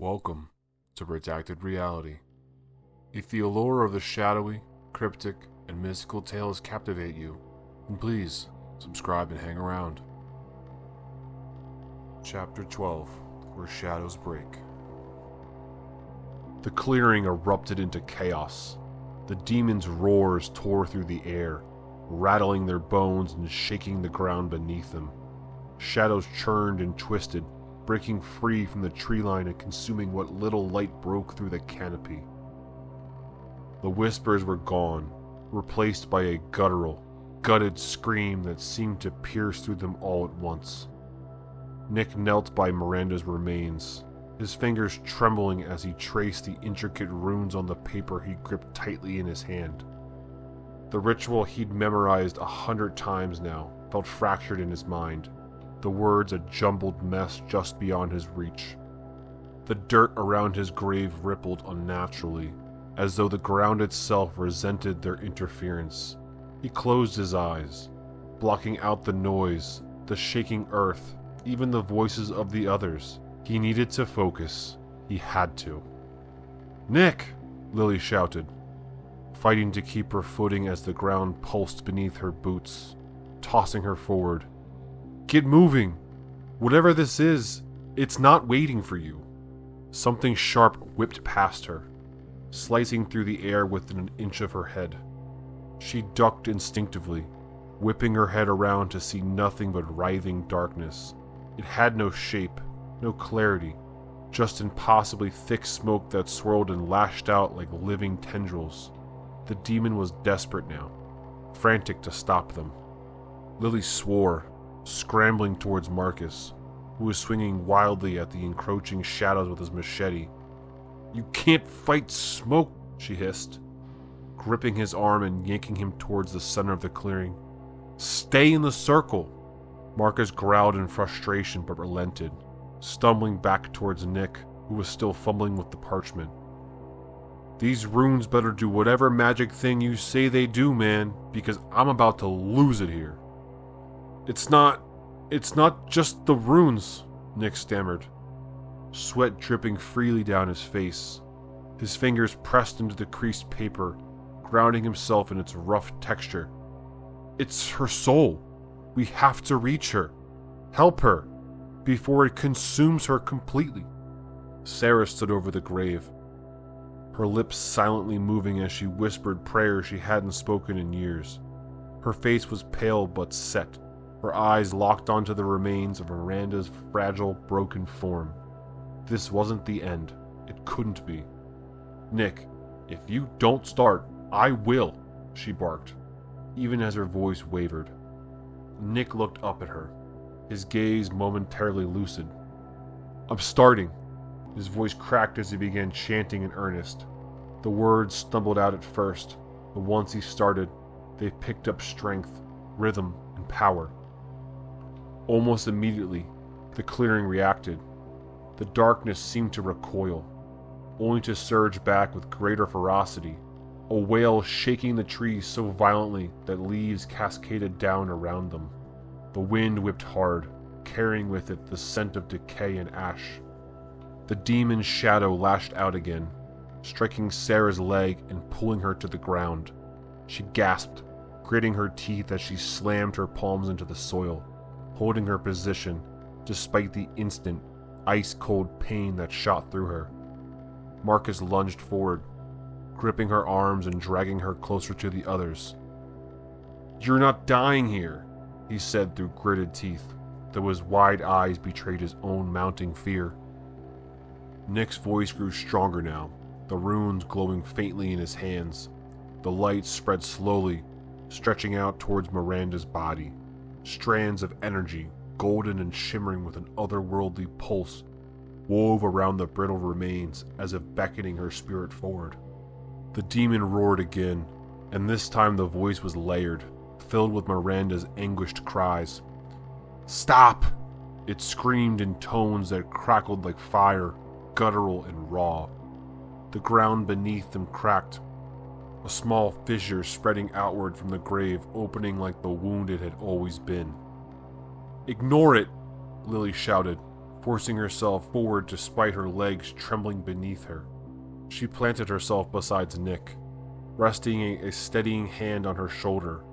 Welcome to Redacted Reality. If the allure of the shadowy, cryptic, and mystical tales captivate you, then please subscribe and hang around. Chapter 12, Where Shadows Break. The clearing erupted into chaos. The demons' roars tore through the air, rattling their bones and shaking the ground beneath them. Shadows churned and twisted, breaking free from the tree line and consuming what little light broke through the canopy. The whispers were gone, replaced by a guttural, gutted scream that seemed to pierce through them all at once. Nick knelt by Miranda's remains, his fingers trembling as he traced the intricate runes on the paper he gripped tightly in his hand. The ritual he'd memorized 100 times now felt fractured in his mind, the words a jumbled mess just beyond his reach. The dirt around his grave rippled unnaturally, as though the ground itself resented their interference. He closed his eyes, blocking out the noise, the shaking earth, even the voices of the others. He needed to focus. He had to. "Nick!" Lily shouted, fighting to keep her footing as the ground pulsed beneath her boots, tossing her forward. "Get moving! Whatever this is, it's not waiting for you." Something sharp whipped past her, slicing through the air within an inch of her head. She ducked instinctively, whipping her head around to see nothing but writhing darkness. It had no shape, no clarity, just impossibly thick smoke that swirled and lashed out like living tendrils. The demon was desperate now, frantic to stop them. Lily swore, scrambling towards Marcus, who was swinging wildly at the encroaching shadows with his machete. "You can't fight smoke," she hissed, gripping his arm and yanking him towards the center of the clearing. "Stay in the circle!" Marcus growled in frustration but relented, stumbling back towards Nick, who was still fumbling with the parchment. "These runes better do whatever magic thing you say they do, man, because I'm about to lose it here." It's not just the runes," Nick stammered, sweat dripping freely down his face. His fingers pressed into the creased paper, grounding himself in its rough texture. "It's her soul. We have to reach her. Help her, before it consumes her completely." Sarah stood over the grave, her lips silently moving as she whispered prayers she hadn't spoken in years. Her face was pale but set, her eyes locked onto the remains of Miranda's fragile, broken form. This wasn't the end. It couldn't be. "Nick, if you don't start, I will," she barked, even as her voice wavered. Nick looked up at her, his gaze momentarily lucid. "I'm starting." His voice cracked as he began chanting in earnest. The words stumbled out at first, but once he started, they picked up strength, rhythm, and power. Almost immediately, the clearing reacted. The darkness seemed to recoil, only to surge back with greater ferocity, a wail shaking the trees so violently that leaves cascaded down around them. The wind whipped hard, carrying with it the scent of decay and ash. The demon's shadow lashed out again, striking Sarah's leg and pulling her to the ground. She gasped, gritting her teeth as she slammed her palms into the soil, holding her position despite the instant, ice-cold pain that shot through her. Marcus lunged forward, gripping her arms and dragging her closer to the others. "You're not dying here," he said through gritted teeth, though his wide eyes betrayed his own mounting fear. Nick's voice grew stronger now, the runes glowing faintly in his hands. The light spread slowly, stretching out towards Miranda's body. Strands of energy, golden and shimmering with an otherworldly pulse, wove around the brittle remains as if beckoning her spirit forward. The demon roared again, and this time the voice was layered, filled with Miranda's anguished cries. "Stop!" It screamed in tones that crackled like fire, guttural and raw. The ground beneath them cracked, a small fissure spreading outward from the grave, opening like the wound it had always been. "Ignore it!" Lily shouted, forcing herself forward despite her legs trembling beneath her. She planted herself beside Nick, resting a steadying hand on her shoulder,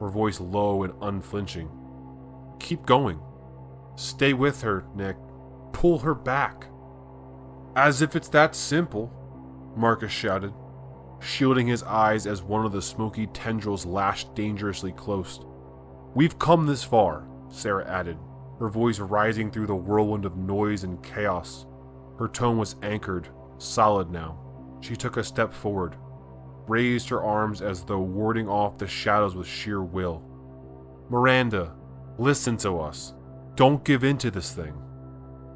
her voice low and unflinching. "Keep going. Stay with her, Nick. Pull her back." "As if it's that simple," Marcus shouted, shielding his eyes as one of the smoky tendrils lashed dangerously close. "We've come this far," Sarah added, her voice rising through the whirlwind of noise and chaos. Her tone was anchored, solid now. She took a step forward, raised her arms as though warding off the shadows with sheer will. "Miranda, listen to us. Don't give in to this thing."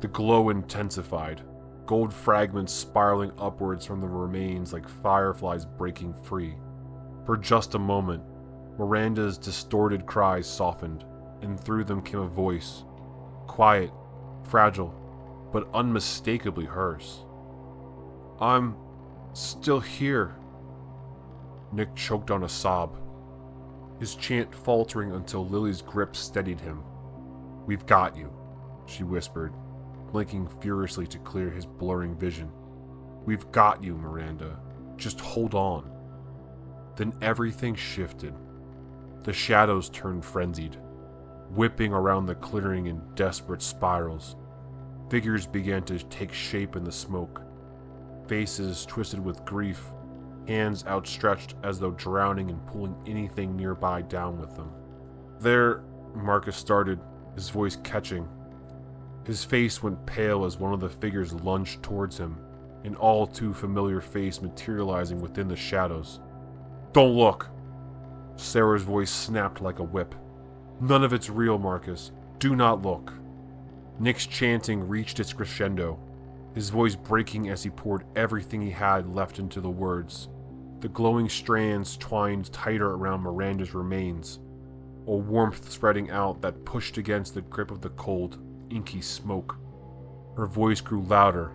The glow intensified, gold fragments spiraling upwards from the remains like fireflies breaking free. For just a moment, Miranda's distorted cries softened, and through them came a voice, quiet, fragile, but unmistakably hers. "I'm still here." Nick choked on a sob, his chant faltering until Lily's grip steadied him. "We've got you," she whispered, blinking furiously to clear his blurring vision. "We've got you, Miranda. Just hold on." Then everything shifted. The shadows turned frenzied, whipping around the clearing in desperate spirals. Figures began to take shape in the smoke, faces twisted with grief, hands outstretched as though drowning and pulling anything nearby down with them. "There," Marcus started, his voice catching. His face went pale as one of the figures lunged towards him, an all too familiar face materializing within the shadows. "Don't look!" Sarah's voice snapped like a whip. "None of it's real, Marcus. Do not look." Nick's chanting reached its crescendo, his voice breaking as he poured everything he had left into the words. The glowing strands twined tighter around Miranda's remains, a warmth spreading out that pushed against the grip of the cold, inky smoke. Her voice grew louder,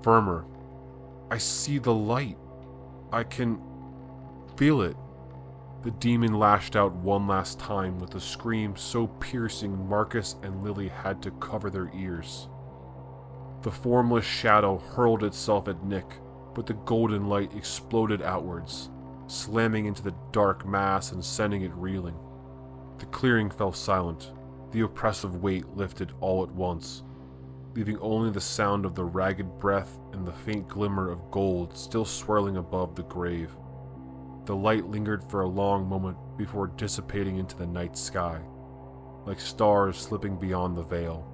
firmer. "I see the light. I can feel it." The demon lashed out one last time with a scream so piercing Marcus and Lily had to cover their ears. The formless shadow hurled itself at Nick, but the golden light exploded outwards, slamming into the dark mass and sending it reeling. The clearing fell silent, the oppressive weight lifted all at once, leaving only the sound of the ragged breath and the faint glimmer of gold still swirling above the grave. The light lingered for a long moment before dissipating into the night sky, like stars slipping beyond the veil.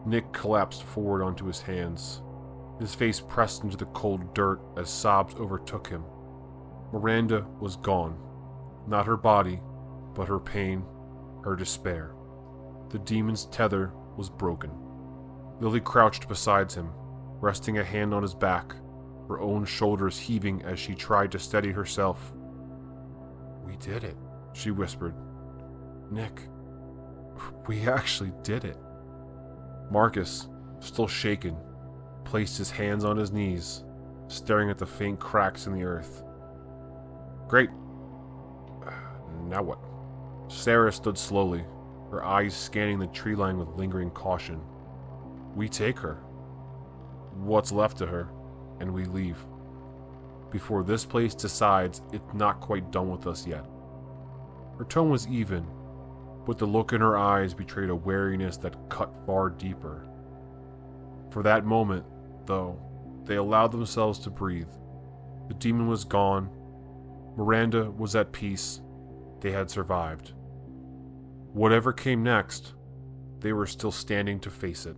Nick collapsed forward onto his hands, his face pressed into the cold dirt as sobs overtook him. Miranda was gone, not her body, but her pain, her despair. The demon's tether was broken. Lily crouched beside him, resting a hand on his back, her own shoulders heaving as she tried to steady herself. "We did it," she whispered. "Nick, we actually did it." Marcus, still shaken, placed his hands on his knees, staring at the faint cracks in the earth. "Great. Now what?" Sarah stood slowly, her eyes scanning the tree line with lingering caution. "We take her, what's left of her, and we leave. Before this place decides it's not quite done with us yet." Her tone was even, but the look in her eyes betrayed a wariness that cut far deeper. For that moment, though, they allowed themselves to breathe. The demon was gone. Miranda was at peace. They had survived. Whatever came next, they were still standing to face it.